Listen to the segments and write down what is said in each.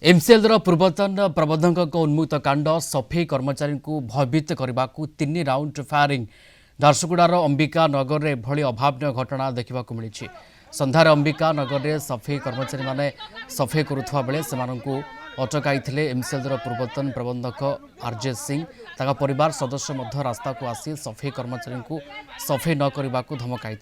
MCL पूर्वतन प्रबंधक उन्मुक्त कांड सफेई कर्मचारी को भयभीत करने को 3 राउंड फायरिंग झारसुगुड़ार अंबिका नगर में एभली अभावन घटना देखा मिली। संध्यार अंबिका नगर में सफेई कर्मचारी माने सफेई करुवा बेले से अटकाई एमसीएल पूर्वतन प्रबंधक आरजे सिंह ताका परिवार सदस्य रास्ता को आसी सफेई कर्मचारी को सफेई न करने को धमकाई।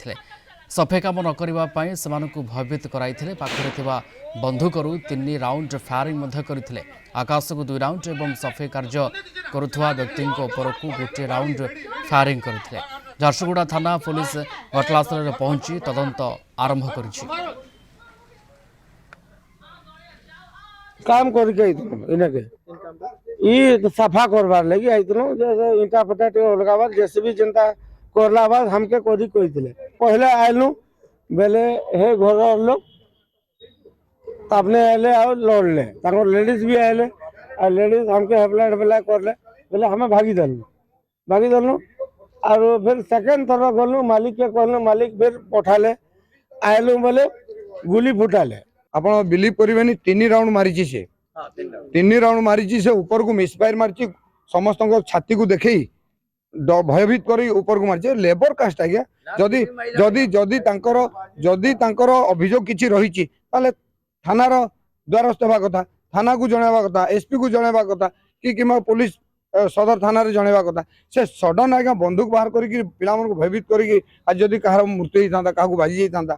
सफेई काम न करने से भयभीत कराई पाखे बंधुकरू 3 राउंड फायरिंग करते आकाश को 2 राउंड एवं सफेई कार्य करुवा व्यक्ति उपरकू गोटे राउंड फायरिंग करते। झारसुगुड़ा थाना पुलिस घटनास्थल में पहुंची तदंत आरंभ कर काम करके सफा करवार लगी ईटा फटा अलगाबार जेसीबी चिंता करला बाद हमके कोदी कही पहले आयलु बेले हे घर लोग अपने आए और लड़ले लेडीज भी आए और लेडीज हमके हेपला करले बोले हमें भागी दलु और फिर सेकेंड थर गलु मालिक के कहलु मालिक फिर पठाले आयलु बोले गुली फुटाले आपण बिलीव करेनि 3 राउंड मारी से 3 राउंड मारी से ऊपर को मिसफायर मारी समस्त छाती को देखे भयभीत कर ऊपर को मारी लेबर कास्ट आज्ञा जदि जदि जदि जदि अभियोग किसी रही थानार द्वारस्थ होगा कथा थाना को जनवा कथा एसपी को जनवा कथा कि पुलिस सदर थाना रे जनवा कथा से सडन आज्ञा बंदूक बाहर करके पिला भयभीत करके आज जदि कहार मृत्यु होता क्या बाजी जाता।